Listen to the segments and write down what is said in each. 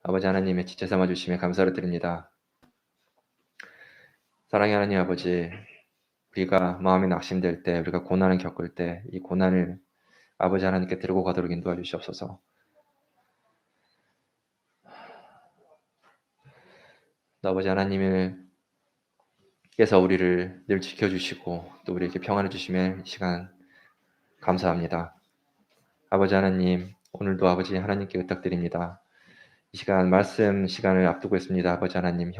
아버지 하나님의 지체 삼아 주심에 감사를 드립니다. 사랑의 하나님 아버지, 우리가 마음이 낙심될 때, 우리가 고난을 겪을 때 이 고난을 아버지 하나님께 데리고 가도록 인도해 주시옵소서. 아버지 하나님께서 우리를 늘 지켜주시고 또 우리에게 평안을 주시면 이 시간 감사합니다. 아버지 하나님, 오늘도 아버지 하나님께 부탁드립니다. 이 시간 말씀 시간을 앞두고 있습니다. 아버지 하나님,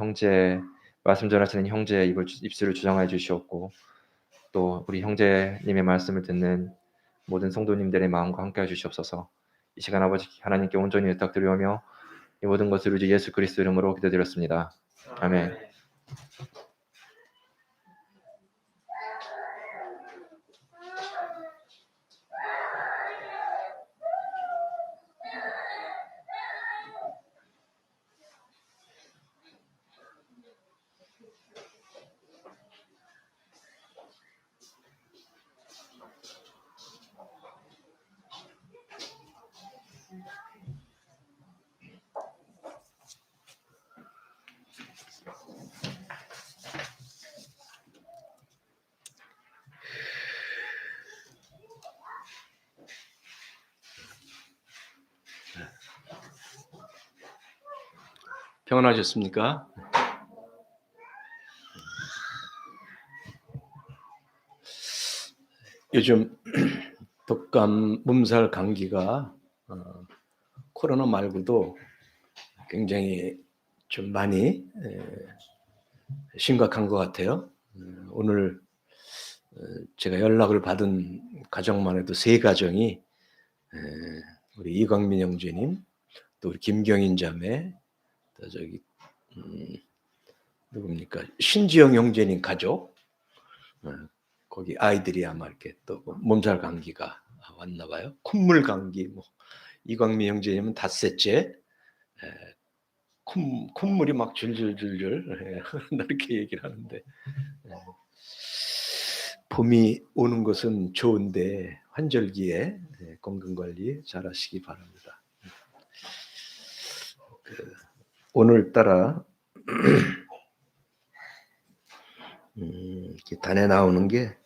말씀 전하시는 형제의 입술을 주장하여 주시옵고 또 우리 형제님의 말씀을 듣는 모든 성도님들의 마음과 함께해 주시옵소서. 이 시간 아버지 하나님께 온전히 부탁드리오며 이 모든 것을 우리 예수 그리스도 이름으로 기도드렸습니다. 아멘. 평안하셨습니까? 요즘 독감, 몸살, 감기가 코로나 말고도 굉장히 좀 많이 심각한 것 같아요. 오늘 제가 연락을 받은 가정만 해도 3가정이 우리 이광민 형제님, 또 우리 김경인 자매, 또 저기 누굽니까? 신지영 형제님 가족, 거기 아이들이 아마 이렇게 또 몸살 감기가 왔나 봐요. 콧물 감기, 뭐 이광민 형제님은 닷새째 콧물이 막 줄줄줄줄 이렇게 얘기를 하는데, 봄이 오는 것은 좋은데 환절기에 건강관리 잘하시기 바랍니다. 오늘따라 이렇게 단에 나오는 게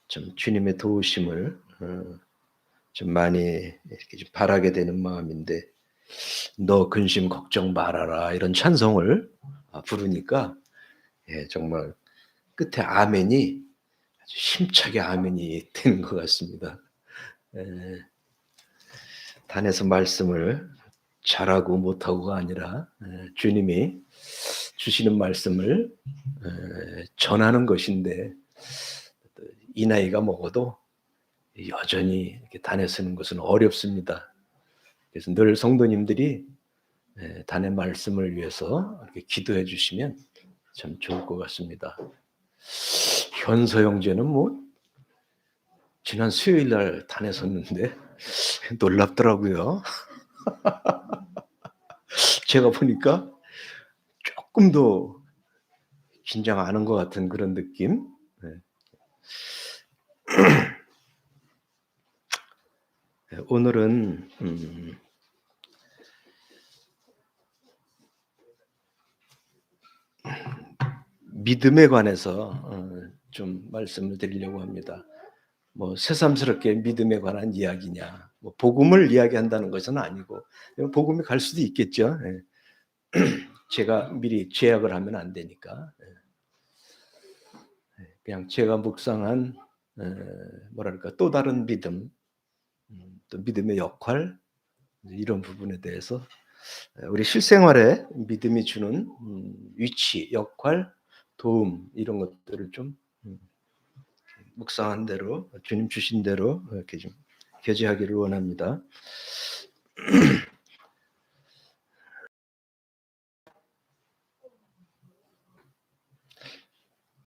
좀 주님의 도우심을 좀 많이 이렇게 좀 바라게 되는 마음인데, 너 근심 걱정 말아라 이런 찬송을 부르니까 정말 끝에 아멘이 아주 힘차게 아멘이 되는 것 같습니다. 단에서 말씀을 잘하고 못하고가 아니라 주님이 주시는 말씀을 전하는 것인데, 이 나이가 먹어도 여전히 이렇게 단에 서는 것은 어렵습니다. 그래서 늘 성도님들이 단의 말씀을 위해서 이렇게 기도해 주시면 참 좋을 것 같습니다. 현서 형제는 뭐 지난 수요일 날 단에 섰는데 놀랍더라고요. 제가 보니까 조금 더 긴장 안 한 것 같은 그런 느낌. 오늘은 믿음에 관해서 좀 말씀을 드리려고 합니다. 뭐 새삼스럽게 믿음에 관한 이야기냐, 뭐 복음을 이야기한다는 것은 아니고, 복음이 갈 수도 있겠죠. 제가 미리 제약을 하면 안 되니까. 그냥 제가 묵상한 뭐랄까 또 다른 믿음, 또 믿음의 역할, 이런 부분에 대해서 우리 실생활에 믿음이 주는 위치, 역할, 도움, 이런 것들을 좀 묵상한 대로, 주님 주신 대로 이렇게 좀 교제하기를 원합니다.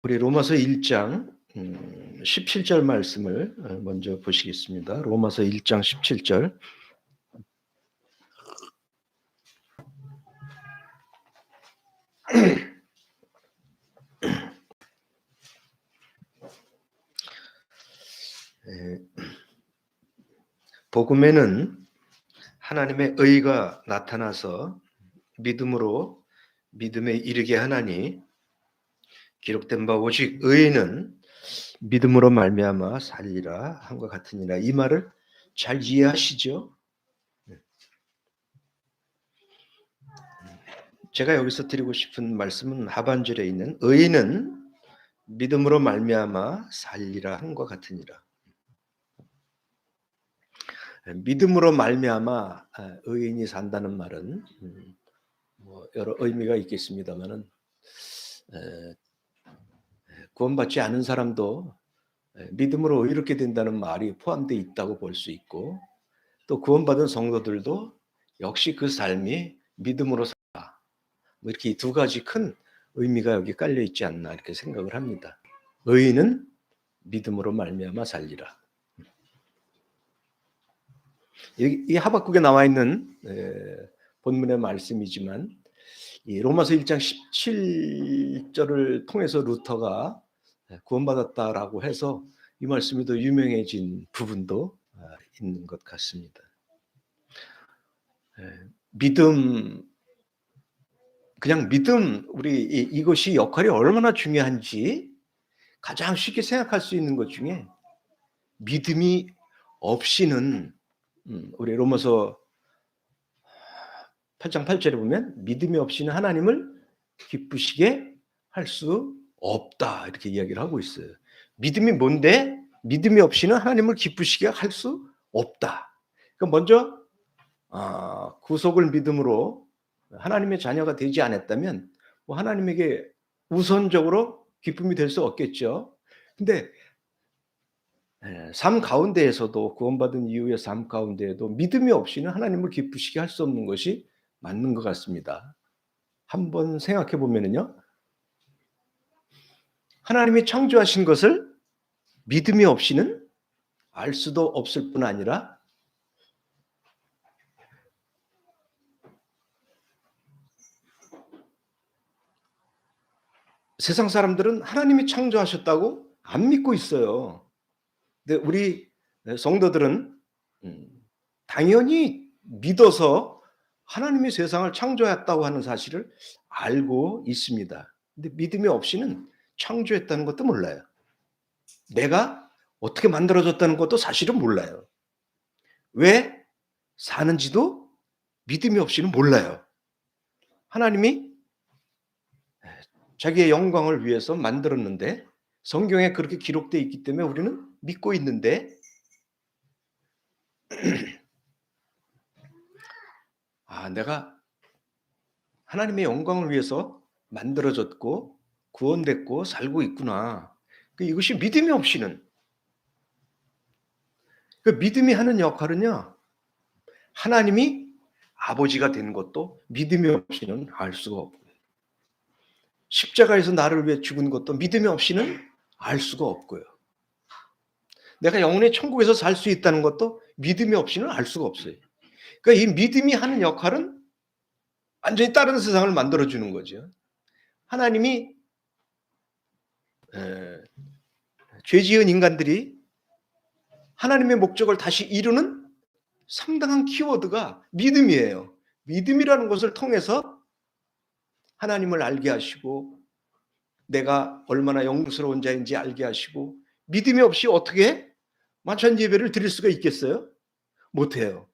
우리 로마서 1장 17절 말씀을 먼저 보시겠습니다. 로마서 1장 17절. 복음에는 하나님의 의가 나타나서 믿음으로 믿음에 이르게 하나니 기록된 바 오직 의인은 믿음으로 말미암아 살리라 함과 같으니라. 이 말을 잘 이해하시죠? 제가 여기서 드리고 싶은 말씀은 하반절에 있는 의인은 믿음으로 말미암아 살리라 함과 같으니라. 믿음으로 말미암아 의인이 산다는 말은 뭐 여러 의미가 있겠습니다만은 구원받지 않은 사람도 믿음으로 의롭게 된다는 말이 포함되어 있다고 볼 수 있고, 또 구원받은 성도들도 역시 그 삶이 믿음으로 살아. 뭐 이렇게 두 가지 큰 의미가 여기 깔려 있지 않나 이렇게 생각을 합니다. 의인은 믿음으로 말미암아 살리라. 이 하박국에 나와 있는 본문의 말씀이지만 이 로마서 1장 17절을 통해서 루터가 구원받았다라고 해서 이 말씀이 더 유명해진 부분도 있는 것 같습니다. 믿음, 그냥 믿음, 우리 이것이 역할이 얼마나 중요한지 가장 쉽게 생각할 수 있는 것 중에 믿음이 없이는 우리 로마서 8장 8절에 보면 믿음이 없이는 하나님을 기쁘시게 할 수 없다 이렇게 이야기를 하고 있어요. 믿음이 뭔데? 믿음이 없이는 하나님을 기쁘시게 할 수 없다. 그러니까 먼저 구속을 믿음으로 하나님의 자녀가 되지 않았다면 뭐 하나님에게 우선적으로 기쁨이 될 수 없겠죠. 근데 삶 가운데에서도 구원받은 이후의 삶 가운데에도 믿음이 없이는 하나님을 기쁘시게 할 수 없는 것이 맞는 것 같습니다. 한번 생각해 보면은요, 하나님이 창조하신 것을 믿음이 없이는 알 수도 없을 뿐 아니라 세상 사람들은 하나님이 창조하셨다고 안 믿고 있어요. 근데 우리 성도들은 당연히 믿어서 하나님이 세상을 창조했다고 하는 사실을 알고 있습니다. 근데 믿음이 없이는 창조했다는 것도 몰라요. 내가 어떻게 만들어졌다는 것도 사실은 몰라요. 왜 사는지도 믿음이 없이는 몰라요. 하나님이 자기의 영광을 위해서 만들었는데 성경에 그렇게 기록되어 있기 때문에 우리는 믿고 있는데 내가 하나님의 영광을 위해서 만들어졌고 구원됐고 살고 있구나. 이것이 믿음이 없이는, 그 믿음이 하는 역할은요, 하나님이 아버지가 된 것도 믿음이 없이는 알 수가 없고요. 십자가에서 나를 위해 죽은 것도 믿음이 없이는 알 수가 없고요. 내가 영원히 천국에서 살 수 있다는 것도 믿음이 없이는 알 수가 없어요. 그러니까 이 믿음이 하는 역할은 완전히 다른 세상을 만들어주는 거죠. 하나님이 죄 지은 인간들이 하나님의 목적을 다시 이루는 상당한 키워드가 믿음이에요. 믿음이라는 것을 통해서 하나님을 알게 하시고 내가 얼마나 영광스러운 자인지 알게 하시고, 믿음이 없이 어떻게 만찬 예배를 드릴 수가 있겠어요? 못해요.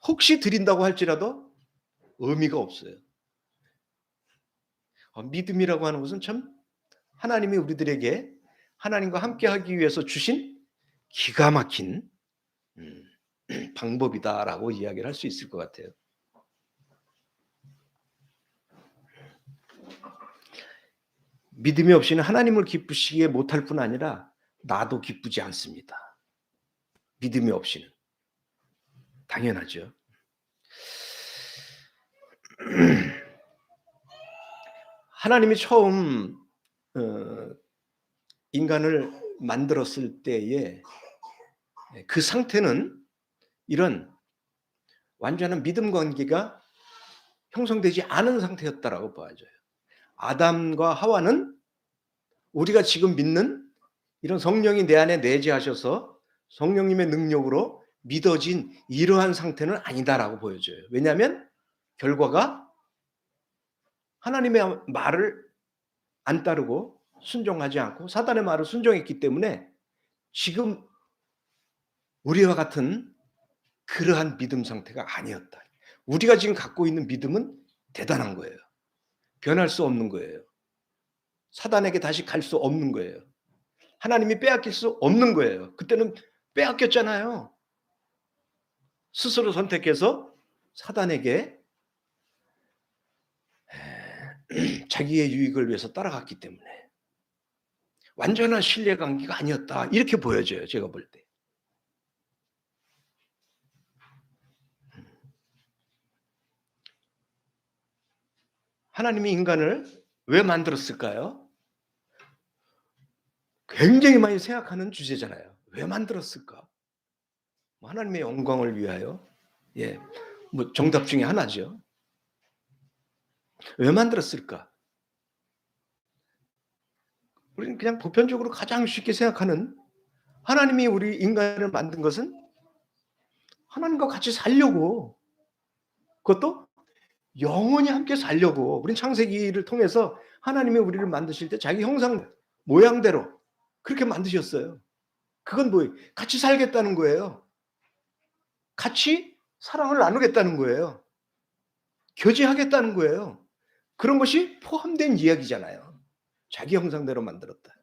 혹시 드린다고 할지라도 의미가 없어요. 믿음이라고 하는 것은 참 하나님이 우리들에게 하나님과 함께하기 위해서 주신 기가 막힌 방법이다라고 이야기를 할 수 있을 것 같아요. 믿음이 없이는 하나님을 기쁘시게 못할 뿐 아니라 나도 기쁘지 않습니다. 믿음이 없이는. 당연하죠. 하나님이 처음 인간을 만들었을 때에 그 상태는 이런 완전한 믿음 관계가 형성되지 않은 상태였다라고 봐져요. 아담과 하와는 우리가 지금 믿는 이런 성령이 내 안에 내재하셔서 성령님의 능력으로 믿어진 이러한 상태는 아니다라고 보여져요. 왜냐하면 결과가 하나님의 말을 안 따르고 순종하지 않고 사단의 말을 순종했기 때문에 지금 우리와 같은 그러한 믿음 상태가 아니었다. 우리가 지금 갖고 있는 믿음은 대단한 거예요. 변할 수 없는 거예요. 사단에게 다시 갈 수 없는 거예요. 하나님이 빼앗길 수 없는 거예요. 그때는 빼앗겼잖아요. 스스로 선택해서 사단에게 자기의 유익을 위해서 따라갔기 때문에 완전한 신뢰관계가 아니었다. 이렇게 보여져요. 제가 볼 때. 하나님이 인간을 왜 만들었을까요? 굉장히 많이 생각하는 주제잖아요. 왜 만들었을까? 하나님의 영광을 위하여. 예, 뭐 정답 중에 하나죠. 왜 만들었을까? 우리는 그냥 보편적으로 가장 쉽게 생각하는 하나님이 우리 인간을 만든 것은 하나님과 같이 살려고, 그것도 영원히 함께 살려고. 우린 창세기를 통해서 하나님이 우리를 만드실 때 자기 형상 모양대로 그렇게 만드셨어요. 그건 뭐예요? 같이 살겠다는 거예요. 같이 사랑을 나누겠다는 거예요. 교제하겠다는 거예요. 그런 것이 포함된 이야기잖아요. 자기 형상대로 만들었다.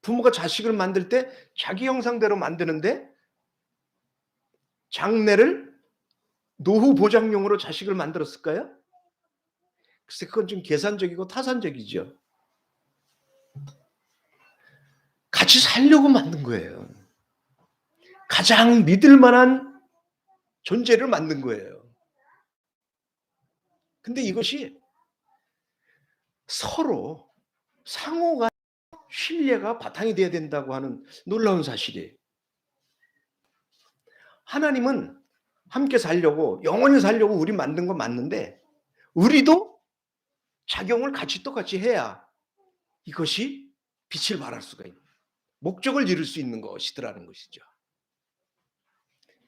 부모가 자식을 만들 때 자기 형상대로 만드는데 장래를 노후 보장용으로 자식을 만들었을까요? 글쎄 그건 좀 계산적이고 타산적이죠. 같이 살려고 만든 거예요. 가장 믿을 만한 존재를 만든 거예요. 근데 이것이 서로 상호가 신뢰가 바탕이 돼야 된다고 하는 놀라운 사실이에요. 하나님은 함께 살려고, 영원히 살려고 우리 만든 건 맞는데 우리도 작용을 같이 똑같이 해야 이것이 빛을 발할 수가 있는, 목적을 이룰 수 있는 것이더라는 것이죠.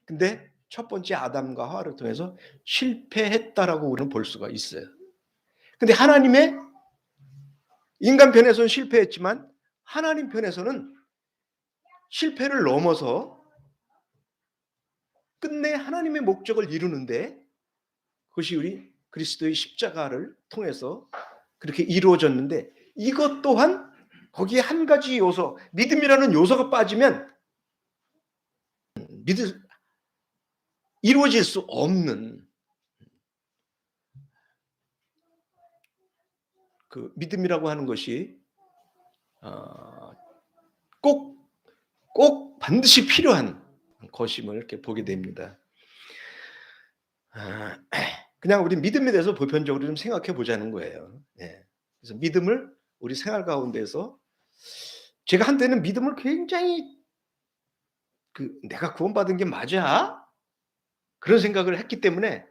근데 첫 번째 아담과 하와를 통해서 실패했다라고 우리는 볼 수가 있어요. 근데 하나님의 인간 편에서는 실패했지만 하나님 편에서는 실패를 넘어서 끝내 하나님의 목적을 이루는데 그것이 우리 그리스도의 십자가를 통해서 그렇게 이루어졌는데, 이것 또한 거기에 한 가지 요소, 믿음이라는 요소가 빠지면 이루어질 수 없는 그 믿음이라고 하는 것이 꼭 반드시 필요한 것임을 이렇게 보게 됩니다. 그냥 우리 믿음에 대해서 보편적으로 좀 생각해 보자는 거예요. 예. 그래서 믿음을 우리 생활 가운데서, 제가 한때는 믿음을 굉장히 내가 구원받은 게 맞아? 그런 생각을 했기 때문에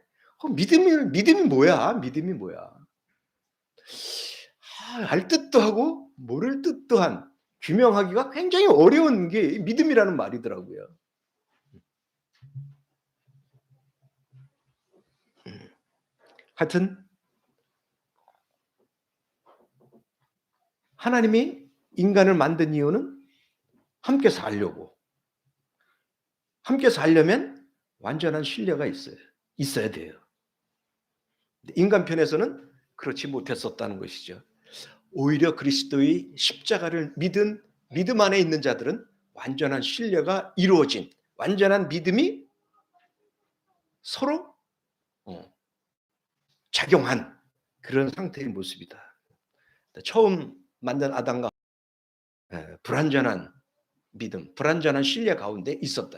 믿음이 뭐야? 믿음이 뭐야? 알 뜻도 하고 모를 뜻도 한, 규명하기가 굉장히 어려운 게 믿음이라는 말이더라고요. 하여튼 하나님이 인간을 만든 이유는 함께 살려고. 함께 살려면 완전한 신뢰가 있어야 돼요. 인간 편에서는 그렇지 못했었다는 것이죠. 오히려 그리스도의 십자가를 믿음 안에 있는 자들은 완전한 신뢰가 이루어진, 완전한 믿음이 서로 작용한 그런 상태의 모습이다. 처음 만든 아담과 불완전한 믿음, 불완전한 신뢰 가운데 있었다.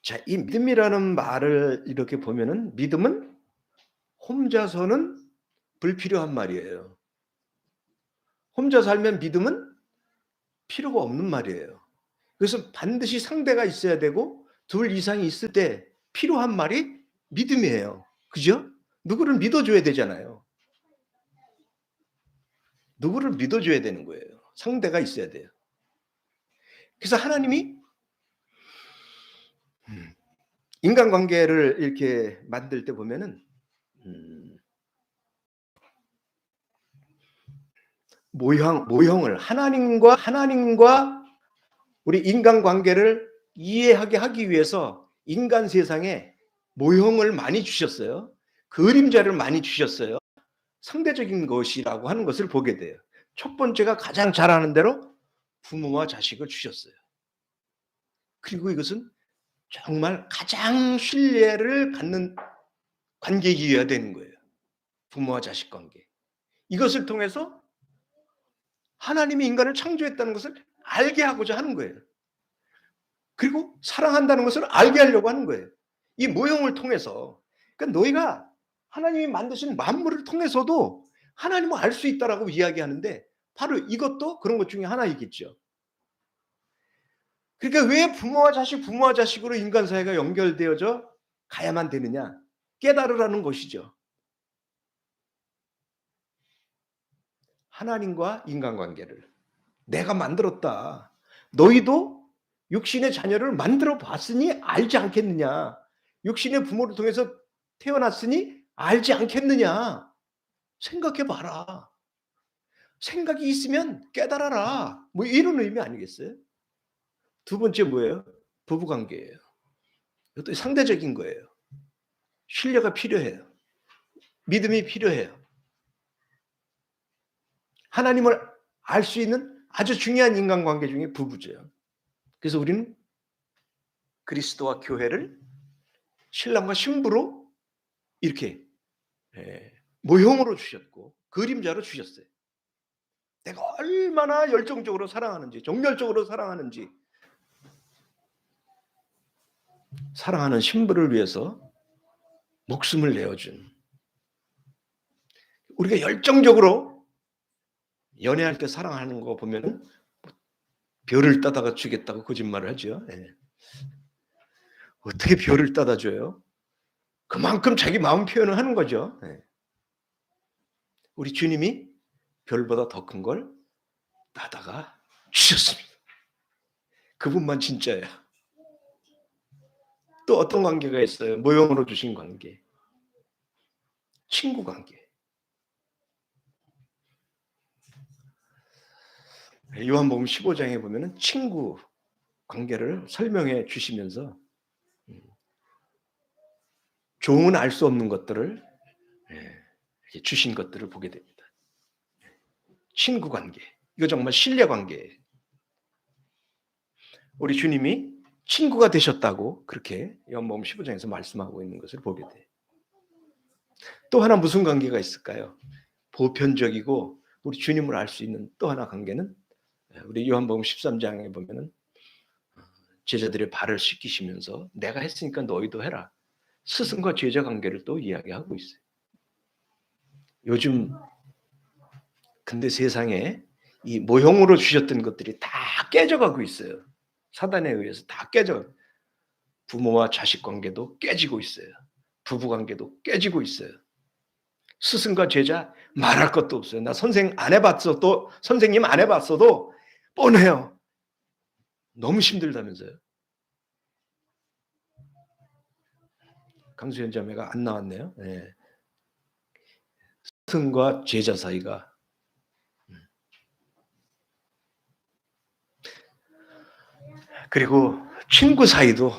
자, 이 믿음이라는 말을 이렇게 보면은 믿음은 혼자서는 불필요한 말이에요. 혼자 살면 믿음은 필요가 없는 말이에요. 그래서 반드시 상대가 있어야 되고 둘 이상이 있을 때 필요한 말이 믿음이에요. 그죠? 누구를 믿어줘야 되잖아요. 누구를 믿어줘야 되는 거예요. 상대가 있어야 돼요. 그래서 하나님이 인간관계를 이렇게 만들 때 보면은 모형을 하나님과 우리 인간관계를 이해하게 하기 위해서 인간 세상에 모형을 많이 주셨어요. 그림자를 많이 주셨어요. 상대적인 것이라고 하는 것을 보게 돼요. 첫 번째가 가장 잘 아는 대로 부모와 자식을 주셨어요. 그리고 이것은 정말 가장 신뢰를 갖는 관계이어야 되는 거예요. 부모와 자식 관계. 이것을 통해서 하나님이 인간을 창조했다는 것을 알게 하고자 하는 거예요. 그리고 사랑한다는 것을 알게 하려고 하는 거예요. 이 모형을 통해서. 그러니까 너희가 하나님이 만드신 만물을 통해서도 하나님을 알 수 있다라고 이야기하는데 바로 이것도 그런 것 중에 하나이겠죠. 그러니까 왜 부모와 자식으로 인간 사회가 연결되어져 가야만 되느냐? 깨달으라는 것이죠. 하나님과 인간관계를 내가 만들었다. 너희도 육신의 자녀를 만들어 봤으니 알지 않겠느냐? 육신의 부모를 통해서 태어났으니 알지 않겠느냐? 생각해 봐라. 생각이 있으면 깨달아라. 뭐 이런 의미 아니겠어요? 두 번째 뭐예요? 부부관계예요. 이것도 상대적인 거예요. 신뢰가 필요해요. 믿음이 필요해요. 하나님을 알 수 있는 아주 중요한 인간관계 중에 부부죠. 그래서 우리는 그리스도와 교회를 신랑과 신부로 이렇게 모형으로 주셨고 그림자로 주셨어요. 내가 얼마나 열정적으로 사랑하는지, 정열적으로 사랑하는지, 사랑하는 신부를 위해서 목숨을 내어준, 우리가 열정적으로 연애할 때 사랑하는 거 보면은 별을 따다가 주겠다고 거짓말을 하죠. 어떻게 별을 따다 줘요? 그만큼 자기 마음 표현을 하는 거죠. 우리 주님이 별보다 더 큰 걸 따다가 주셨습니다. 그분만 진짜예요. 또 어떤 관계가 있어요? 모형으로 주신 관계. 친구 관계. 요한복음 15장에 보면은 친구 관계를 설명해 주시면서 종은 알 수 없는 것들을 주신 것들을 보게 됩니다. 친구 관계. 이거 정말 신뢰 관계예요. 우리 주님이 친구가 되셨다고 그렇게 요한복음 15장에서 말씀하고 있는 것을 보게 돼요. 또 하나 무슨 관계가 있을까요? 보편적이고 우리 주님을 알 수 있는 또 하나 관계는 우리 요한복음 13장에 보면은 제자들의 발을 씻기시면서 내가 했으니까 너희도 해라. 스승과 제자 관계를 또 이야기하고 있어요. 요즘 근데 세상에 이 모형으로 주셨던 것들이 다 깨져가고 있어요. 사단에 의해서 다 깨져. 부모와 자식 관계도 깨지고 있어요. 부부 관계도 깨지고 있어요. 스승과 제자 말할 것도 없어요. 나 선생 안 해봤어도 선생님 안 해봤어도 뻔해요. 너무 힘들다면서요. 강수현 자매가 안 나왔네요. 네. 스승과 제자 사이가 그리고 친구 사이도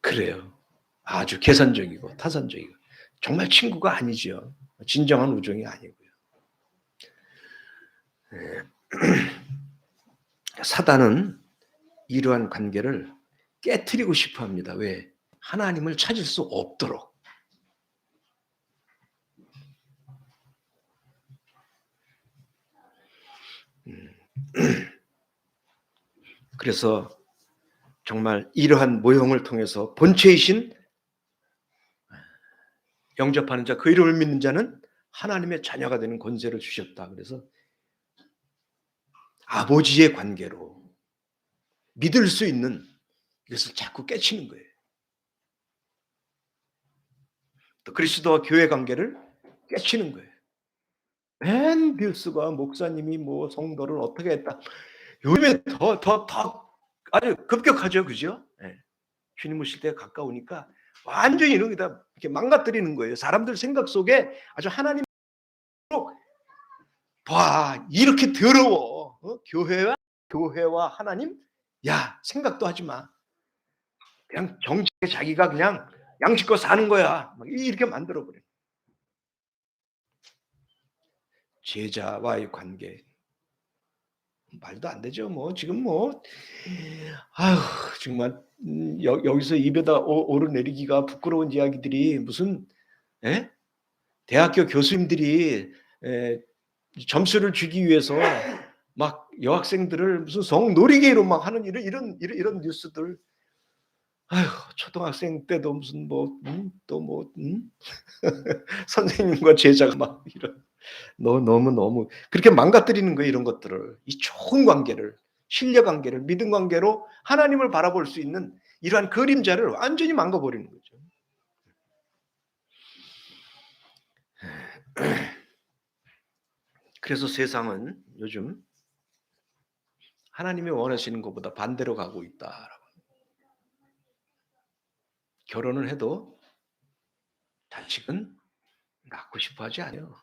그래요. 아주 계산적이고 타산적이고 정말 친구가 아니죠. 진정한 우정이 아니고요. 사단은 이러한 관계를 깨트리고 싶어합니다. 왜? 하나님을 찾을 수 없도록. 그래서 정말 이러한 모형을 통해서 본체이신 영접하는 자, 그 이름을 믿는 자는 하나님의 자녀가 되는 권세를 주셨다. 그래서 아버지의 관계로 믿을 수 있는 이것을 자꾸 깨치는 거예요. 또 그리스도와 교회 관계를 깨치는 거예요. 맨 빌스가 목사님이 뭐 성도를 어떻게 했다. 요즘에 더 아주 급격하죠, 그죠? 예. 주님 오실 때가 가까우니까 완전히 이런 게 다 이렇게 망가뜨리는 거예요. 사람들 생각 속에 아주 하나님 봐 이렇게 더러워. 교회와 하나님 야 생각도 하지 마. 그냥 정치에 자기가 그냥 양심껏 사는 거야. 막 이렇게 만들어 버려. 제자와의 관계 말도 안 되죠. 뭐 지금 뭐 아휴 정말 여기서 입에다 오르내리기가 부끄러운 이야기들이 무슨 예? 대학교 교수님들이 에, 점수를 주기 위해서 막 여학생들을 무슨 성놀이개로 막 하는 이런 뉴스들. 아휴 초등학생 때도 무슨 뭐 또뭐 선생님과 제자가 막 이런 너무 그렇게 망가뜨리는 거예요. 이런 것들을 이 좋은 관계를 신뢰 관계를 믿음 관계로 하나님을 바라볼 수 있는 이러한 그림자를 완전히 망가버리는 거죠. 그래서 세상은 요즘 하나님이 원하시는 것보다 반대로 가고 있다라고. 결혼을 해도 자식은 낳고 싶어 하지 않아요.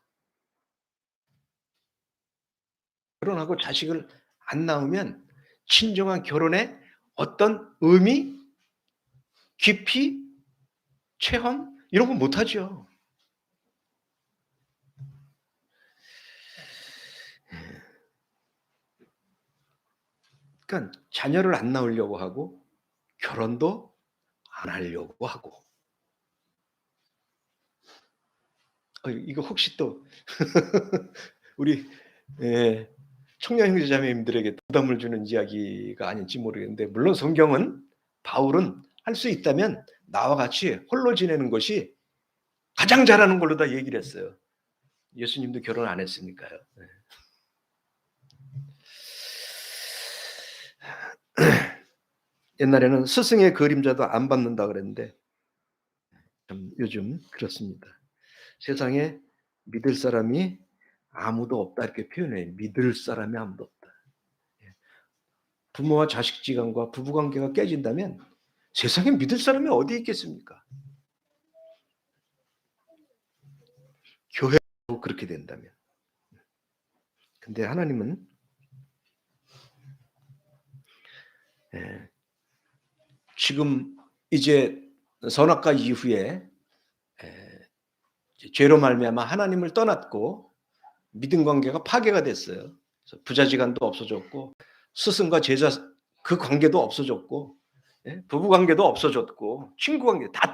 결혼하고 자식을 안 낳으면 진정한 결혼의 어떤 의미, 깊이, 체험 이런 거 못 하죠. 그러니까 자녀를 안 낳으려고 하고 결혼도 안 하려고 하고. 이거 혹시 또 우리 청년 형제자매님들에게 부담을 주는 이야기가 아닌지 모르겠는데 물론 성경은 바울은 할 수 있다면 나와 같이 홀로 지내는 것이 가장 잘하는 걸로 다 얘기를 했어요. 예수님도 결혼 안 했으니까요. 옛날에는 스승의 그림자도 안 받는다 그랬는데 참 요즘 그렇습니다. 세상에 믿을 사람이 아무도 없다 이렇게 표현해요. 믿을 사람이 아무도 없다. 부모와 자식지간과 부부관계가 깨진다면 세상에 믿을 사람이 어디 있겠습니까? 교회도 그렇게 된다면. 근데 하나님은 지금 이제 선악과 이후에 죄로 말미암아 하나님을 떠났고 믿음 관계가 파괴가 됐어요. 그래서 부자지간도 없어졌고 스승과 제자 그 관계도 없어졌고 부부 관계도 없어졌고 친구 관계 다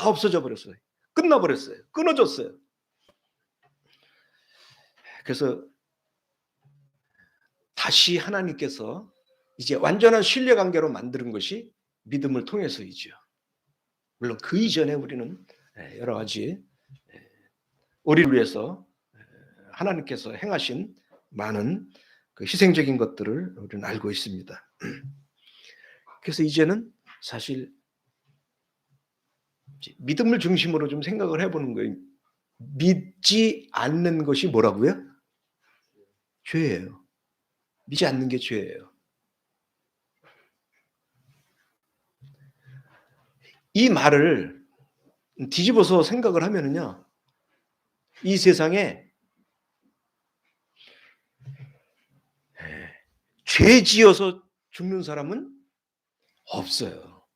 없어져 버렸어요. 끝나버렸어요. 끊어졌어요. 그래서 다시 하나님께서 이제 완전한 신뢰 관계로 만드는 것이 믿음을 통해서이죠. 물론 그 이전에 우리는 여러 가지 우리를 위해서 하나님께서 행하신 많은 그 희생적인 것들을 우리는 알고 있습니다. 그래서 이제는 사실 믿음을 중심으로 좀 생각을 해보는 거예요. 믿지 않는 것이 뭐라고요? 죄예요. 믿지 않는 게 죄예요. 이 말을 뒤집어서 생각을 하면은요, 이 세상에 죄 지어서 죽는 사람은 없어요.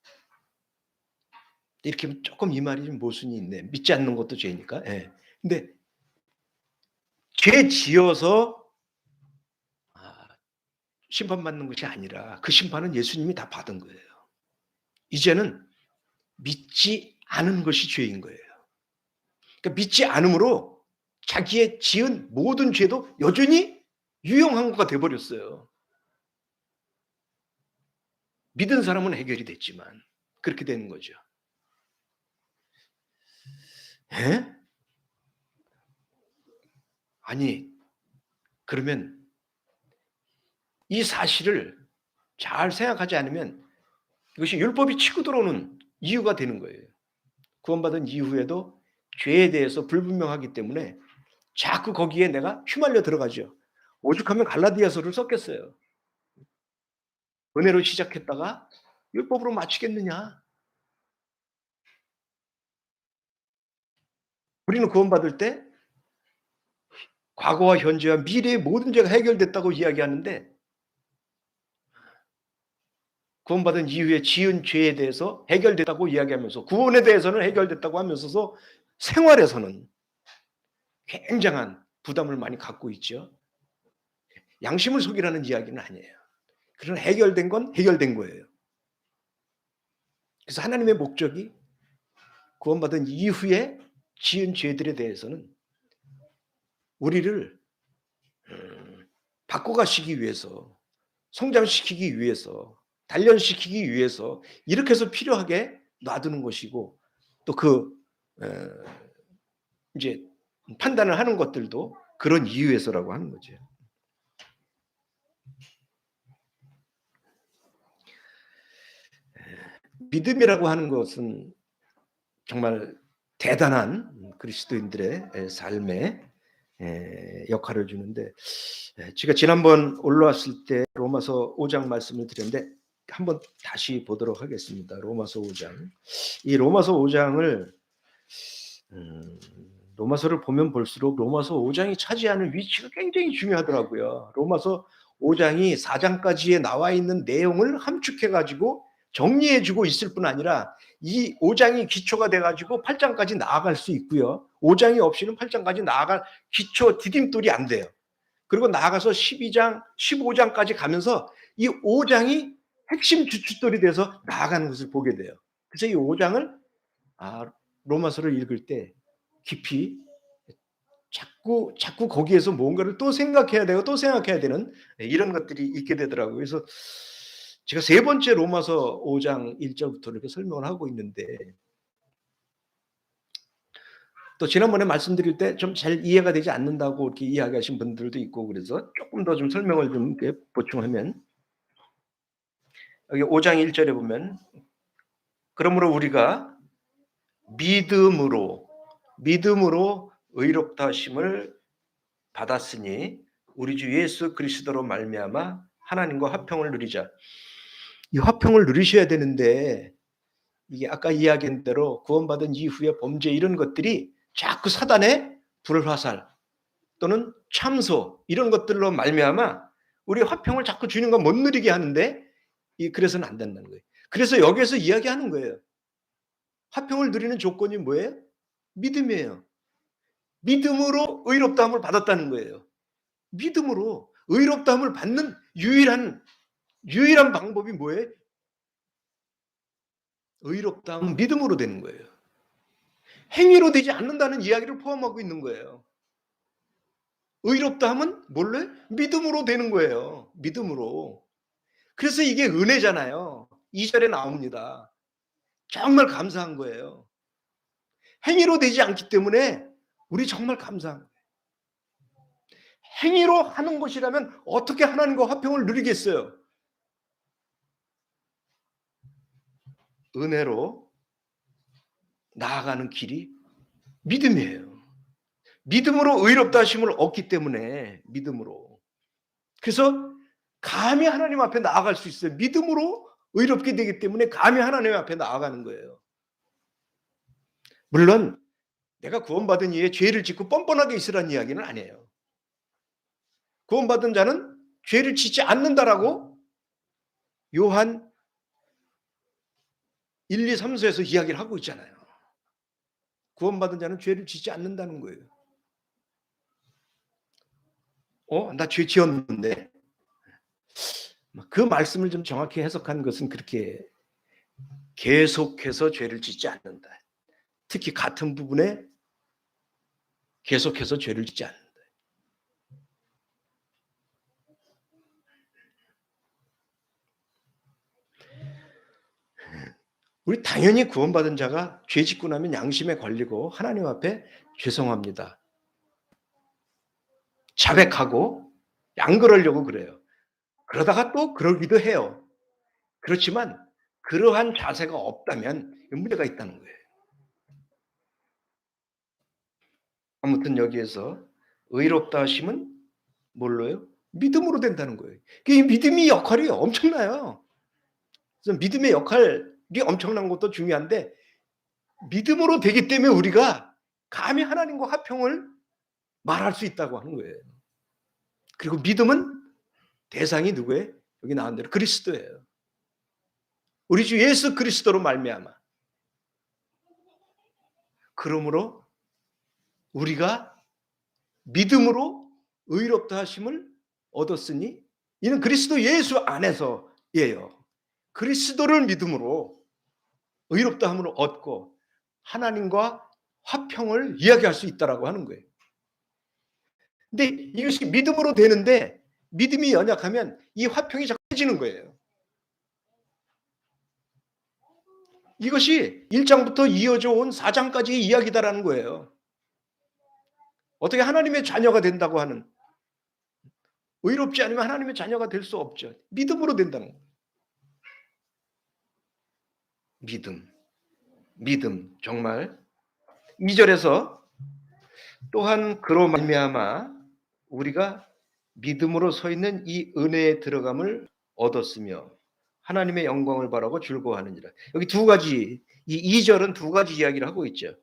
이렇게 조금 이 말이 좀 모순이 있네. 믿지 않는 것도 죄니까. 예. 근데 죄 지어서 심판받는 것이 아니라 그 심판은 예수님이 다 받은 거예요. 이제는 믿지 않은 것이 죄인 거예요. 그러니까 믿지 않음으로 자기의 지은 모든 죄도 여전히 유용한 것가 돼버렸어요. 믿은 사람은 해결이 됐지만 그렇게 되는 거죠. 에? 아니 그러면 이 사실을 잘 생각하지 않으면 이것이 율법이 치고 들어오는 이유가 되는 거예요. 구원받은 이후에도 죄에 대해서 불분명하기 때문에 자꾸 거기에 내가 휘말려 들어가죠. 오죽하면 갈라디아서를 썼겠어요. 은혜로 시작했다가 율법으로 마치겠느냐? 우리는 구원받을 때 과거와 현재와 미래의 모든 죄가 해결됐다고 이야기하는데 구원받은 이후에 지은 죄에 대해서 해결됐다고 이야기하면서 구원에 대해서는 해결됐다고 하면서도 생활에서는 굉장한 부담을 많이 갖고 있죠. 양심을 속이라는 이야기는 아니에요. 그러나 해결된 건 해결된 거예요. 그래서 하나님의 목적이 구원받은 이후에 지은 죄들에 대해서는 우리를 바꿔가시기 위해서, 성장시키기 위해서, 단련시키기 위해서 이렇게 해서 필요하게 놔두는 것이고 또 이제 판단을 하는 것들도 그런 이유에서라고 하는 거죠. 믿음이라고 하는 것은 정말 대단한 그리스도인들의 삶에 역할을 주는데 제가 지난번 올라왔을 때 로마서 5장 말씀을 드렸는데 한번 다시 보도록 하겠습니다. 로마서 5장. 이 로마서 5장을 로마서를 보면 볼수록 로마서 5장이 차지하는 위치가 굉장히 중요하더라고요. 로마서 5장이 4장까지에 나와 있는 내용을 함축해 가지고 정리해 주고 있을 뿐 아니라 이 5장이 기초가 돼 가지고 8장까지 나아갈 수 있고요. 5장이 없이는 8장까지 나아갈 기초 디딤돌이 안 돼요. 그리고 나아가서 12장, 15장까지 가면서 이 5장이 핵심 주춧돌이 돼서 나아가는 것을 보게 돼요. 그래서 이 5장을 로마서를 읽을 때 깊이 자꾸 거기에서 뭔가를 또 생각해야 되고 또 생각해야 되는 이런 것들이 있게 되더라고요. 그래서 제가 세 번째 로마서 5장 1절부터 이렇게 설명을 하고 있는데 또 지난번에 말씀드릴 때 좀 잘 이해가 되지 않는다고 이렇게 이야기하신 분들도 있고 그래서 조금 더 좀 설명을 좀 이렇게 보충하면 여기 5장 1절에 보면 그러므로 우리가 믿음으로 의롭다 하심을 받았으니 우리 주 예수 그리스도로 말미암아 하나님과 화평을 누리자. 이 화평을 누리셔야 되는데 이게 아까 이야기한 대로 구원받은 이후에 범죄 이런 것들이 자꾸 사단의 불화살 또는 참소 이런 것들로 말미암아 우리 화평을 자꾸 주님과 못 누리게 하는데 그래서는 안 된다는 거예요. 그래서 여기에서 이야기하는 거예요. 화평을 누리는 조건이 뭐예요? 믿음이에요. 믿음으로 의롭다함을 받았다는 거예요. 믿음으로 의롭다함을 받는 유일한 방법이 뭐예요? 의롭다함은 믿음으로 되는 거예요. 행위로 되지 않는다는 이야기를 포함하고 있는 거예요. 의롭다함은 뭘로? 믿음으로 되는 거예요. 믿음으로. 그래서 이게 은혜잖아요. 2절에 나옵니다. 정말 감사한 거예요. 행위로 되지 않기 때문에 우리 정말 감사한 거예요. 행위로 하는 것이라면 어떻게 하나님과 화평을 누리겠어요? 은혜로 나아가는 길이 믿음이에요. 믿음으로 의롭다 하심을 얻기 때문에 믿음으로. 그래서 감히 하나님 앞에 나아갈 수 있어요. 믿음으로 의롭게 되기 때문에 감히 하나님 앞에 나아가는 거예요. 물론 내가 구원받은 이후에 죄를 짓고 뻔뻔하게 있으라는 이야기는 아니에요. 구원받은 자는 죄를 짓지 않는다라고 요한 1, 2, 3서에서 이야기를 하고 있잖아요. 구원받은 자는 죄를 짓지 않는다는 거예요. 나 죄 지었는데 그 말씀을 좀 정확히 해석한 것은 그렇게 계속해서 죄를 짓지 않는다. 특히 같은 부분에 계속해서 죄를 짓지 않는다. 우리 당연히 구원받은 자가 죄 짓고 나면 양심에 걸리고 하나님 앞에 죄송합니다. 자백하고 안 그러려고 그래요. 그러다가 또 그러기도 해요. 그렇지만 그러한 자세가 없다면 문제가 있다는 거예요. 아무튼 여기에서 의롭다 하심은 뭘로요? 믿음으로 된다는 거예요. 이 믿음이 역할이 엄청나요. 그래서 믿음의 역할이 엄청난 것도 중요한데 믿음으로 되기 때문에 우리가 감히 하나님과 화평을 말할 수 있다고 하는 거예요. 그리고 믿음은 대상이 누구예요? 여기 나온 대로 그리스도예요. 우리 주 예수 그리스도로 말미암아. 그러므로 우리가 믿음으로 의롭다 하심을 얻었으니 이는 그리스도 예수 안에서예요. 그리스도를 믿음으로 의롭다 함을 얻고 하나님과 화평을 이야기할 수 있다라고 하는 거예요. 근데 이것이 믿음으로 되는데 믿음이 연약하면 이 화평이 자꾸 깨지는 거예요. 이것이 1장부터 이어져 온 4장까지의 이야기다라는 거예요. 어떻게 하나님의 자녀가 된다고 하는, 의롭지 않으면 하나님의 자녀가 될 수 없죠. 믿음으로 된다는 거예요. 믿음 정말 2절에서 또한 그로 말미암아 우리가 믿음으로 서 있는 이 은혜에 들어감을 얻었으며 하나님의 영광을 바라고 즐거워하느니라. 여기 두 가지, 이 2절은 두 가지 이야기를 하고 있죠.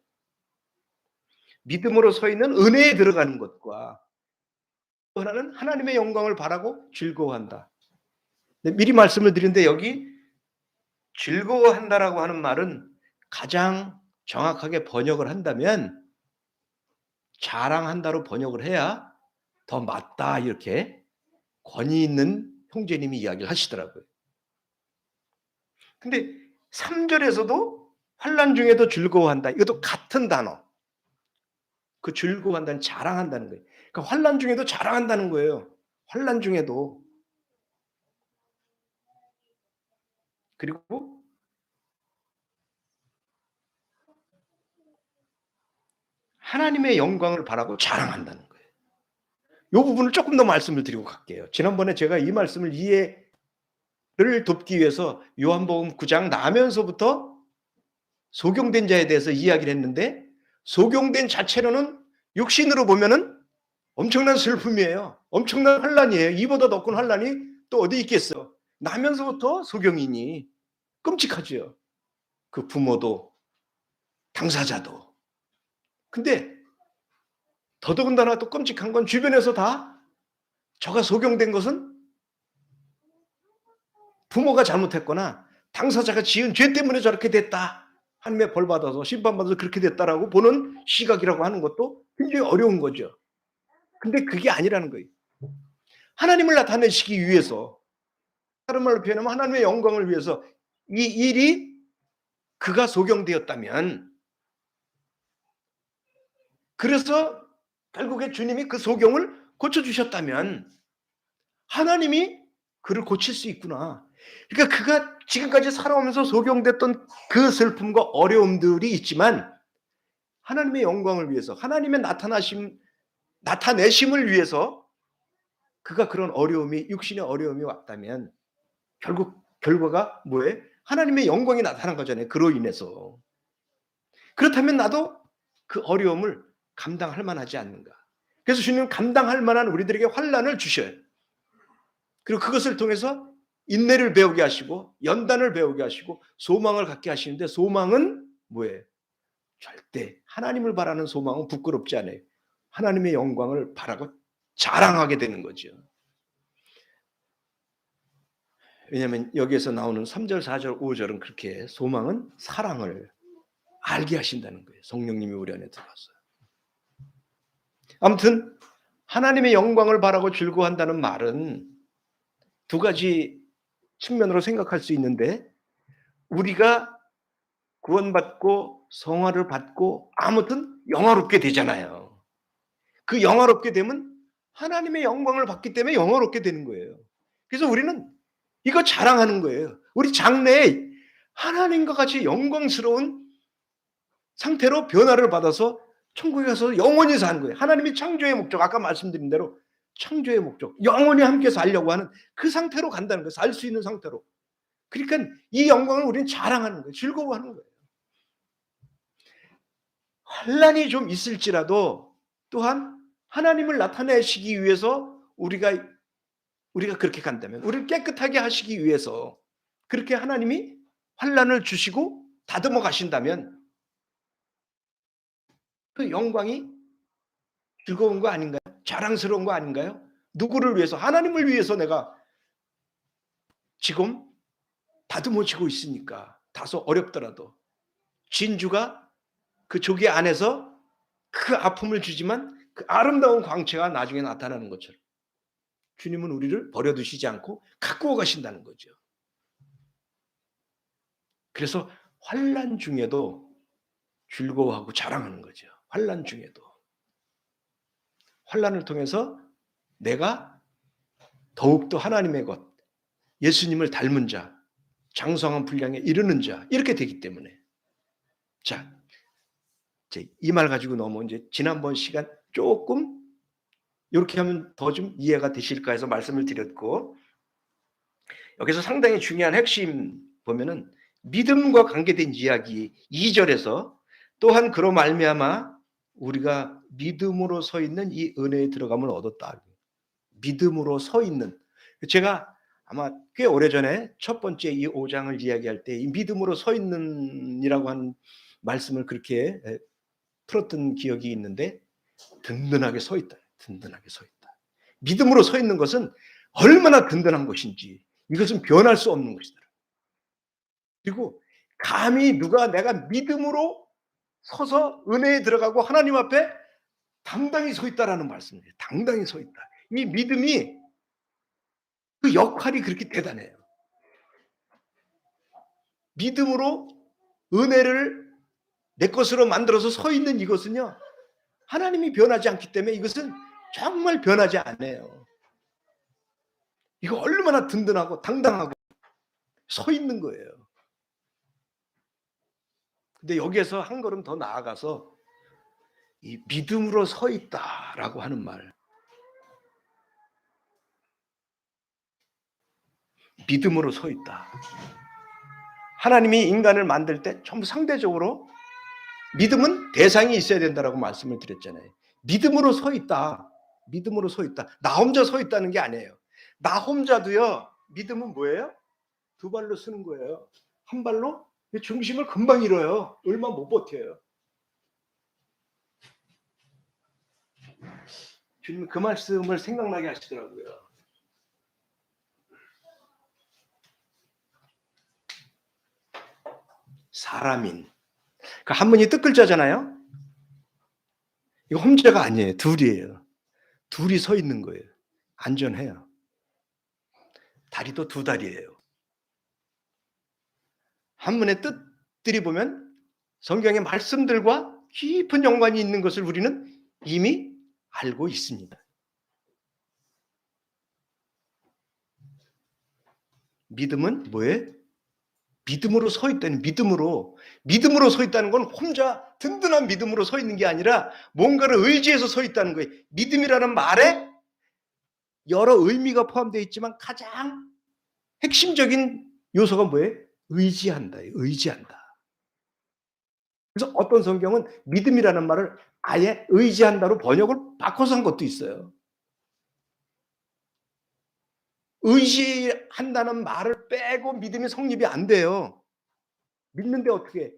믿음으로 서 있는 은혜에 들어가는 것과 또 하나는 하나님의 영광을 바라고 즐거워한다. 미리 말씀을 드리는데 여기 즐거워한다라고 하는 말은 가장 정확하게 번역을 한다면 자랑한다로 번역을 해야 더 맞다, 이렇게 권위 있는 형제님이 이야기를 하시더라고요. 근데 3절에서도 환난 중에도 즐거워한다. 이것도 같은 단어. 그 즐거워한다는 자랑한다는 거예요. 그러니까 환난 중에도 자랑한다는 거예요. 환난 중에도. 그리고 하나님의 영광을 바라고 자랑한다는 거예요. 이 부분을 조금 더 말씀을 드리고 갈게요. 지난번에 제가 이 말씀을 이해를 돕기 위해서 요한복음 9장 나면서부터 소경된 자에 대해서 이야기를 했는데, 소경된 자체로는 육신으로 보면은 엄청난 슬픔이에요. 엄청난 환난이에요. 이보다 더 큰 환난이 또 어디 있겠어. 나면서부터 소경이니 끔찍하죠. 그 부모도 당사자도. 근데 더더군다나 또 끔찍한 건 주변에서 다 저가 소경된 것은 부모가 잘못했거나 당사자가 지은 죄 때문에 저렇게 됐다, 하나님의 벌 받아서 심판받아서 그렇게 됐다라고 보는 시각이라고 하는 것도 굉장히 어려운 거죠. 근데 그게 아니라는 거예요. 하나님을 나타내시기 위해서, 다른 말로 표현하면 하나님의 영광을 위해서 이 일이 그가 소경되었다면, 그래서 결국에 주님이 그 소경을 고쳐주셨다면 하나님이 그를 고칠 수 있구나. 그러니까 그가 지금까지 살아오면서 소경됐던 그 슬픔과 어려움들이 있지만 하나님의 영광을 위해서, 하나님의 나타내심을 위해서 그가 그런 어려움이, 육신의 어려움이 왔다면 결국 결과가 뭐예요? 하나님의 영광이 나타난 거잖아요. 그로 인해서. 그렇다면 나도 그 어려움을 감당할 만하지 않는가. 그래서 주님은 감당할 만한 우리들에게 환난을 주셔요. 그리고 그것을 통해서 인내를 배우게 하시고 연단을 배우게 하시고 소망을 갖게 하시는데, 소망은 뭐예요? 절대 하나님을 바라는 소망은 부끄럽지 않아요. 하나님의 영광을 바라고 자랑하게 되는 거죠. 왜냐하면 여기에서 나오는 3절, 4절, 5절은 그렇게 소망은 사랑을 알게 하신다는 거예요. 성령님이 우리 안에 들어와서. 아무튼 하나님의 영광을 바라고 즐거워한다는 말은 두 가지 측면으로 생각할 수 있는데, 우리가 구원받고 성화를 받고 아무튼 영화롭게 되잖아요. 그 영화롭게 되면 하나님의 영광을 받기 때문에 영화롭게 되는 거예요. 그래서 우리는 이거 자랑하는 거예요. 우리 장래에 하나님과 같이 영광스러운 상태로 변화를 받아서 천국에 가서 영원히 사는 거예요. 하나님이 창조의 목적, 아까 말씀드린 대로 창조의 목적, 영원히 함께 살려고 하는 그 상태로 간다는 거예요. 살 수 있는 상태로. 그러니까 이 영광을 우리는 자랑하는 거예요. 즐거워하는 거예요. 환난이 좀 있을지라도 또한 하나님을 나타내시기 위해서 우리가 우리가 그렇게 간다면, 우리를 깨끗하게 하시기 위해서 그렇게 하나님이 환난을 주시고 다듬어 가신다면 그 영광이 즐거운 거 아닌가요? 자랑스러운 거 아닌가요? 누구를 위해서? 하나님을 위해서 내가 지금 다듬어지고 있으니까, 다소 어렵더라도 진주가 그 조개 안에서 그 아픔을 주지만 그 아름다운 광채가 나중에 나타나는 것처럼 주님은 우리를 버려두시지 않고 가꾸어 가신다는 거죠. 그래서 환난 중에도 즐거워하고 자랑하는 거죠. 환난 중에도. 환난을 통해서 내가 더욱더 하나님의 것, 예수님을 닮은 자, 장성한 분량에 이르는 자, 이렇게 되기 때문에. 자, 이 말 가지고 너무 이제 지난번 시간 조금 이렇게 하면 더 좀 이해가 되실까 해서 말씀을 드렸고, 여기서 상당히 중요한 핵심 보면은 믿음과 관계된 이야기 2절에서 또한 그로 말미암아 우리가 믿음으로 서 있는 이 은혜에 들어감을 얻었다. 믿음으로 서 있는. 제가 아마 꽤 오래전에 첫 번째 이 5장을 이야기할 때 이 믿음으로 서 있는이라고 하는 말씀을 그렇게 풀었던 기억이 있는데, 든든하게 서 있다. 든든하게 서 있다. 믿음으로 서 있는 것은 얼마나 든든한 것인지, 이것은 변할 수 없는 것이다. 그리고 감히 누가 내가 믿음으로 서서 은혜에 들어가고 하나님 앞에 당당히 서 있다라는 말씀이에요. 당당히 서 있다. 이 믿음이 그 역할이 그렇게 대단해요. 믿음으로 은혜를 내 것으로 만들어서 서 있는 이것은요, 하나님이 변하지 않기 때문에 이것은 정말 변하지 않아요. 이거 얼마나 든든하고 당당하고 서 있는 거예요. 근데 여기에서 한 걸음 더 나아가서 이 믿음으로 서 있다라고 하는 말, 믿음으로 서 있다. 하나님이 인간을 만들 때 전부 상대적으로 믿음은 대상이 있어야 된다라고 말씀을 드렸잖아요. 믿음으로 서 있다. 믿음으로 서 있다. 나 혼자 서 있다는 게 아니에요. 나 혼자도요, 믿음은 뭐예요? 두 발로 서는 거예요. 한 발로 중심을 금방 잃어요. 얼마 못 버텨요. 주님 그 말씀을 생각나게 하시더라고요. 사람인. 그 한문이 뜻글자잖아요. 이거 혼자가 아니에요. 둘이에요. 둘이 서 있는 거예요. 안전해요. 다리도 두 다리예요. 한문의 뜻들이 보면 성경의 말씀들과 깊은 연관이 있는 것을 우리는 이미 알고 있습니다. 믿음은 뭐예요? 믿음으로 서 있다는, 믿음으로 서 있다는 건 혼자 든든한 믿음으로 서 있는 게 아니라 뭔가를 의지해서 서 있다는 거예요. 믿음이라는 말에 여러 의미가 포함되어 있지만 가장 핵심적인 요소가 뭐예요? 의지한다. 의지한다. 그래서 어떤 성경은 믿음이라는 말을 아예 의지한다로 번역을 바꿔서 한 것도 있어요. 의지한다는 말을 빼고 믿음이 성립이 안 돼요. 믿는데 어떻게?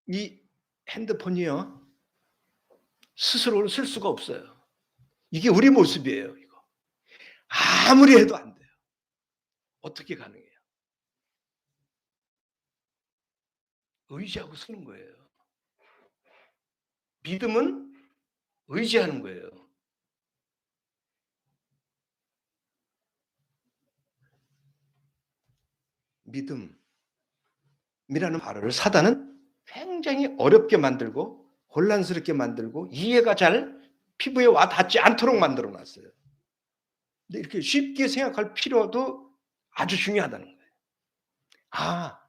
이 핸드폰이요, 스스로를 쓸 수가 없어요. 이게 우리 모습이에요. 이거 아무리 해도 안 돼요. 어떻게 가능해요? 의지하고 쓰는 거예요. 믿음은 의지하는 거예요. 믿음이라는 말을 사단은 굉장히 어렵게 만들고 혼란스럽게 만들고 이해가 잘 피부에 와 닿지 않도록 만들어 놨어요. 근데 이렇게 쉽게 생각할 필요도 아주 중요하다는 거예요. 아,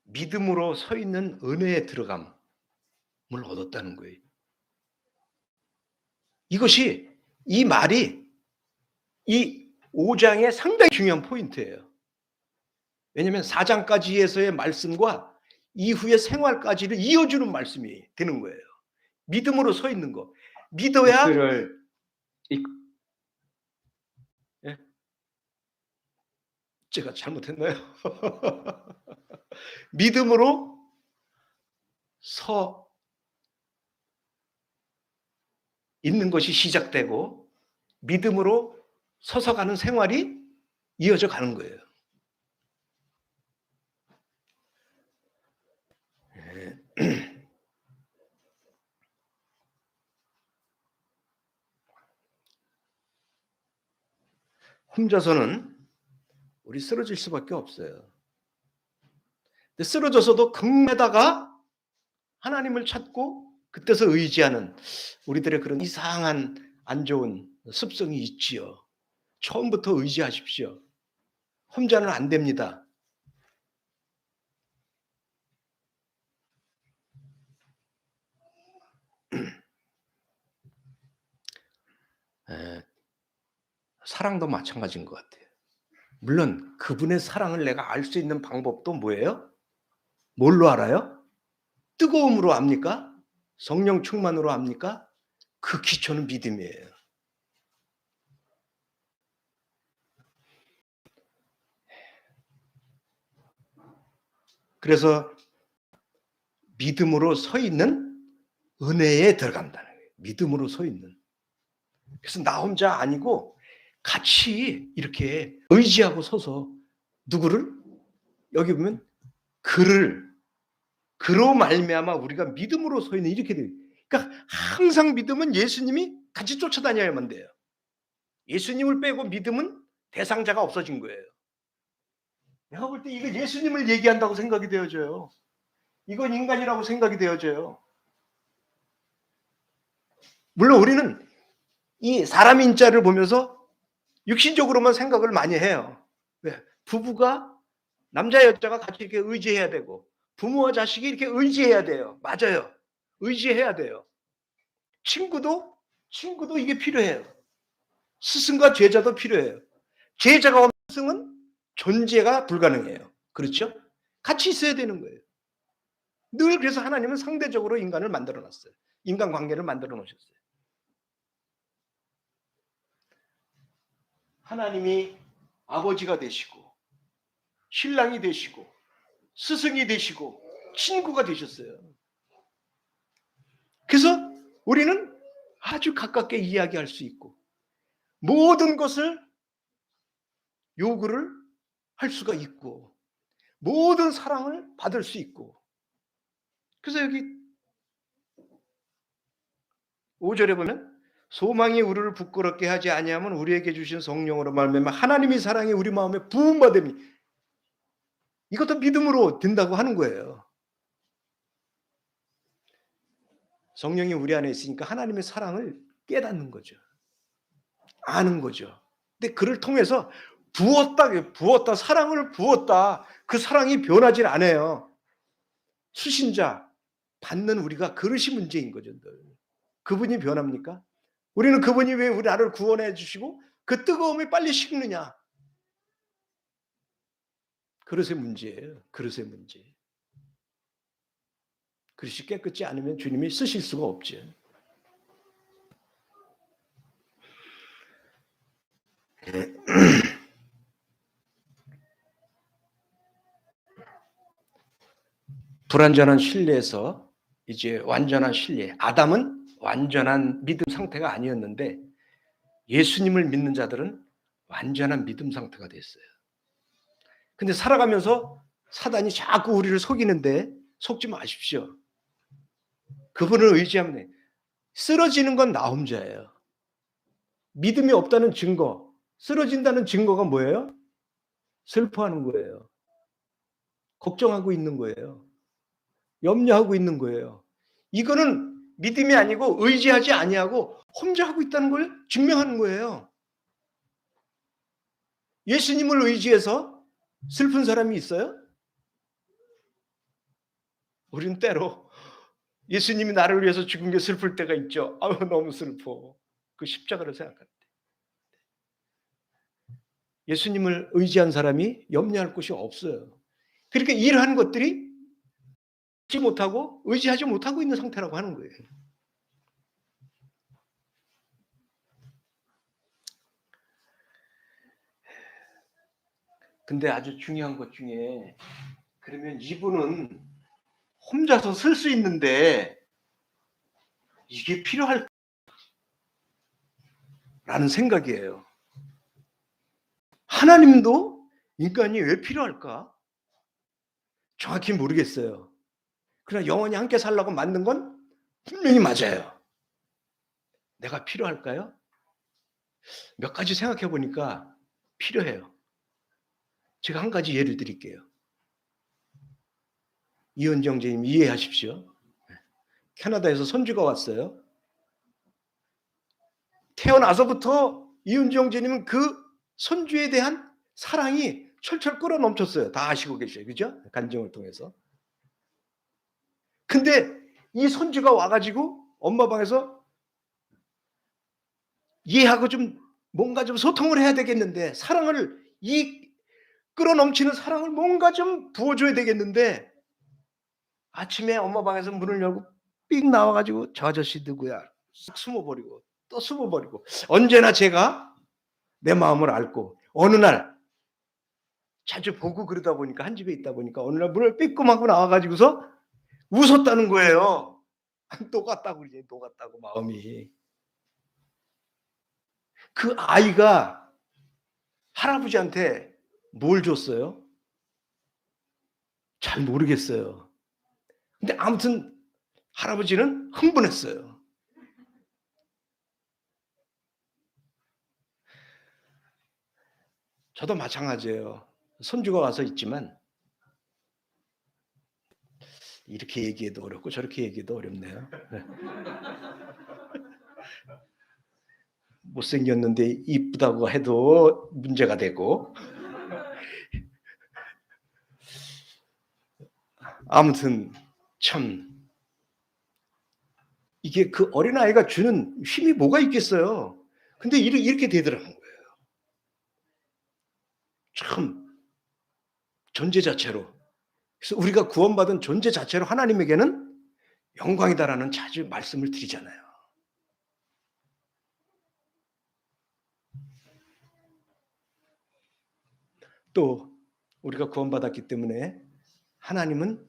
믿음으로 서 있는 은혜에 들어감을 얻었다는 거예요. 이것이, 이 말이 이 5장의 상당히 중요한 포인트예요. 왜냐하면 4장까지에서의 말씀과 이후의 생활까지를 이어주는 말씀이 되는 거예요. 믿음으로 서 있는 거. 믿어야 이끌을 예? 제가 잘못했나요? 믿음으로 서 있는 것이 시작되고 믿음으로 서서 가는 생활이 이어져 가는 거예요. 혼자서는 우리 쓰러질 수밖에 없어요. 근데 쓰러져서도 극매다가 하나님을 찾고 그때서 의지하는 우리들의 그런 이상한 안 좋은 습성이 있지요. 처음부터 의지하십시오. 혼자는 안 됩니다. 사랑도 마찬가지인 것 같아요. 물론 그분의 사랑을 내가 알 수 있는 방법도 뭐예요? 뭘로 알아요? 뜨거움으로 압니까? 성령 충만으로 압니까? 그 기초는 믿음이에요. 그래서 믿음으로 서 있는 은혜에 들어간다는 거예요. 믿음으로 서 있는. 그래서 나 혼자 아니고 같이 이렇게 의지하고 서서 누구를? 여기 보면 그로 말미암아 우리가 믿음으로 서 있는 이렇게 돼요. 그러니까 항상 믿음은 예수님이 같이 쫓아다녀야만 돼요. 예수님을 빼고 믿음은 대상자가 없어진 거예요. 내가 볼 때 이거 예수님을 얘기한다고 생각이 되어져요. 이건 인간이라고 생각이 되어져요. 물론 우리는 이 사람 인자를 보면서 육신적으로만 생각을 많이 해요. 왜? 부부가 남자 여자가 같이 이렇게 의지해야 되고 부모와 자식이 이렇게 의지해야 돼요. 맞아요. 의지해야 돼요. 친구도 이게 필요해요. 스승과 제자도 필요해요. 제자가 없는 스승은 존재가 불가능해요. 그렇죠? 같이 있어야 되는 거예요. 늘 그래서 하나님은 상대적으로 인간을 만들어 놨어요. 인간관계를 만들어 놓으셨어요. 하나님이 아버지가 되시고 신랑이 되시고 스승이 되시고 친구가 되셨어요. 그래서 우리는 아주 가깝게 이야기할 수 있고 모든 것을 요구를 할 수가 있고 모든 사랑을 받을 수 있고 그래서 여기 5절에 보면 소망이 우리를 부끄럽게 하지 아니하면 우리에게 주신 성령으로 말미암아 하나님의 사랑이 우리 마음에 부음받음이 이것도 믿음으로 된다고 하는 거예요. 성령이 우리 안에 있으니까 하나님의 사랑을 깨닫는 거죠. 아는 거죠. 근데 그를 통해서 부었다, 사랑을 부었다. 그 사랑이 변하진 않아요. 수신자, 받는 우리가 그릇이 문제인 거죠. 그분이 변합니까? 우리는 그분이 왜 우리 나를 구원해 주시고 그 뜨거움이 빨리 식느냐? 그릇의 문제예요. 그릇의 문제. 그릇이 깨끗지 않으면 주님이 쓰실 수가 없죠. 불완전한 신뢰에서 이제 완전한 신뢰. 아담은 완전한 믿음 상태가 아니었는데 예수님을 믿는 자들은 완전한 믿음 상태가 됐어요. 근데 살아가면서 사단이 자꾸 우리를 속이는데 속지 마십시오. 그분을 의지하면 돼. 쓰러지는 건 나 혼자예요. 믿음이 없다는 증거, 쓰러진다는 증거가 뭐예요? 슬퍼하는 거예요. 걱정하고 있는 거예요. 염려하고 있는 거예요. 이거는 믿음이 아니고 의지하지 아니하고 혼자 하고 있다는 걸 증명하는 거예요. 예수님을 의지해서 슬픈 사람이 있어요? 우리는 때로 예수님이 나를 위해서 죽은 게 슬플 때가 있죠. 아유 너무 슬퍼. 그 십자가를 생각할 때. 예수님을 의지한 사람이 염려할 곳이 없어요. 그러니까 이러한 것들이 의지하지 못하고 있는 상태라고 하는 거예요. 근데 아주 중요한 것 중에 그러면 이분은 혼자서 쓸 수 있는데 이게 필요할까라는 생각이에요. 하나님도 인간이 왜 필요할까? 정확히 모르겠어요. 그러나 영원히 함께 살라고 만든 건 분명히 맞아요. 내가 필요할까요? 몇 가지 생각해 보니까 필요해요. 제가 한 가지 예를 드릴게요. 이은정 제님 이해하십시오. 캐나다에서 손주가 왔어요. 태어나서부터 이은정 제님은 그 손주에 대한 사랑이 철철 끌어 넘쳤어요. 다 아시고 계셔요. 그죠? 간증을 통해서. 근데 이 손주가 와가지고 엄마 방에서 얘하고 좀 뭔가 좀 소통을 해야 되겠는데 사랑을 이 끌어넘치는 사랑을 뭔가 좀 부어줘야 되겠는데 아침에 엄마 방에서 문을 열고 삑 나와가지고 저 아저씨 누구야? 싹 숨어버리고 또 숨어버리고 언제나 제가 내 마음을 앓고 어느 날 자주 보고 그러다 보니까 한 집에 있다 보니까 어느 날 문을 삐끔하고 나와가지고서 웃었다는 거예요. 녹았다고 그러지 녹았다고 마음이. 그 아이가 할아버지한테 뭘 줬어요? 잘 모르겠어요. 근데 아무튼 할아버지는 흥분했어요. 저도 마찬가지예요. 손주가 와서 있지만 이렇게 얘기해도 어렵고 저렇게 얘기해도 어렵네요. 못생겼는데 이쁘다고 해도 문제가 되고 아무튼 참 이게 그 어린아이가 주는 힘이 뭐가 있겠어요. 근데 이렇게 되더라는 거예요. 참 존재 자체로. 그래서 우리가 구원받은 존재 자체로 하나님에게는 영광이다라는 자주 말씀을 드리잖아요. 또 우리가 구원받았기 때문에 하나님은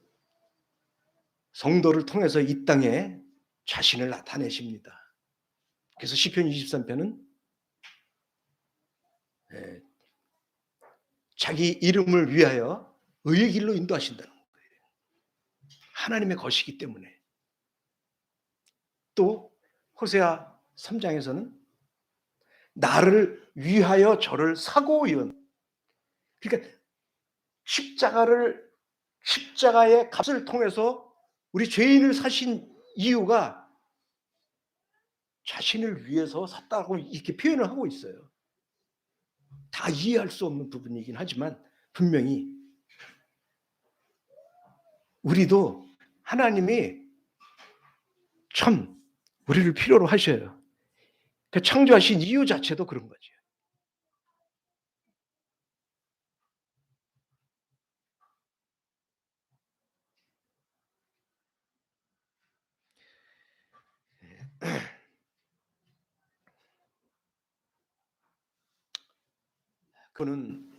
성도를 통해서 이 땅에 자신을 나타내십니다. 그래서 시편 23편은 자기 이름을 위하여 의의 길로 인도하신다는 거예요. 하나님의 것이기 때문에. 또 호세아 3장에서는 나를 위하여 저를 사고이은 그러니까 십자가의 값을 통해서 우리 죄인을 사신 이유가 자신을 위해서 샀다고 이렇게 표현을 하고 있어요. 다 이해할 수 없는 부분이긴 하지만 분명히 우리도 하나님이 참 우리를 필요로 하셔요. 그 창조하신 이유 자체도 그런 거죠. 그는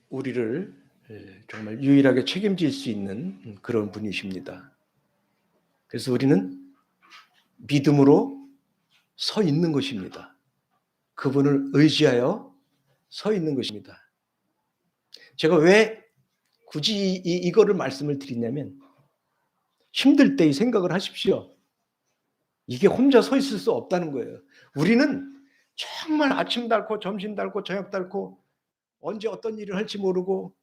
우리를 정말 유일하게 책임질 수 있는 그런 분이십니다. 그래서 우리는 믿음으로 서 있는 것입니다. 그분을 의지하여 서 있는 것입니다. 제가 왜 굳이 이거를 말씀을 드리냐면 힘들 때 이 생각을 하십시오. 이게 혼자 서 있을 수 없다는 거예요. 우리는 정말 아침 닳고 점심 닳고 저녁 닳고 언제 어떤 일을 할지 모르고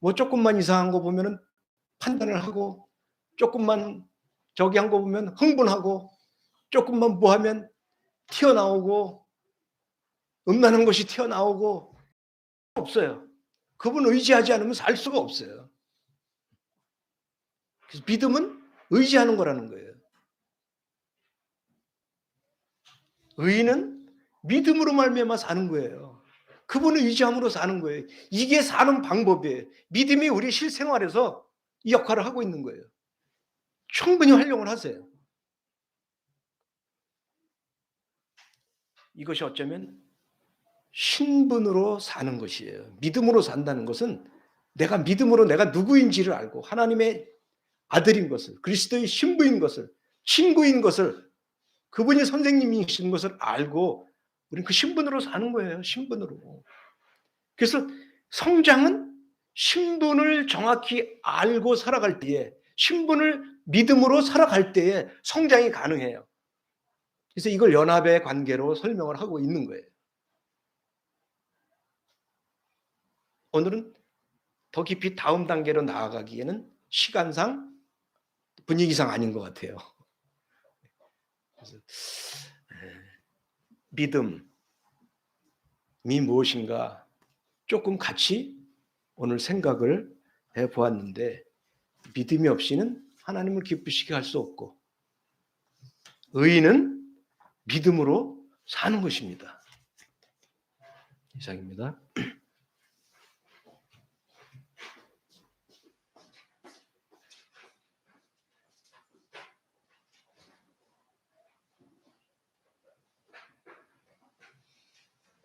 뭐 조금만 이상한 거 보면은 판단을 하고 조금만 저기 한 거 보면 흥분하고 조금만 뭐 하면 튀어나오고 음란한 것이 튀어나오고 없어요. 그분 의지하지 않으면 살 수가 없어요. 그래서 믿음은 의지하는 거라는 거예요. 의인은 믿음으로 말미암아 사는 거예요. 그분을 의지함으로 사는 거예요. 이게 사는 방법이에요. 믿음이 우리 실생활에서 이 역할을 하고 있는 거예요. 충분히 활용을 하세요. 이것이 어쩌면 신분으로 사는 것이에요. 믿음으로 산다는 것은 내가 믿음으로 내가 누구인지를 알고 하나님의 아들인 것을, 그리스도의 신부인 것을, 친구인 것을, 그분이 선생님이신 것을 알고 우리는 그 신분으로 사는 거예요. 신분으로. 그래서 성장은 신분을 정확히 알고 살아갈 때에, 신분을 믿음으로 살아갈 때에 성장이 가능해요. 그래서 이걸 연합의 관계로 설명을 하고 있는 거예요. 오늘은 더 깊이 다음 단계로 나아가기에는 시간상, 분위기상 아닌 것 같아요. 그래서 믿음이 무엇인가 조금 같이 오늘 생각을 해보았는데, 믿음이 없이는 하나님을 기쁘시게 할 수 없고, 의인은 믿음으로 사는 것입니다. 이상입니다.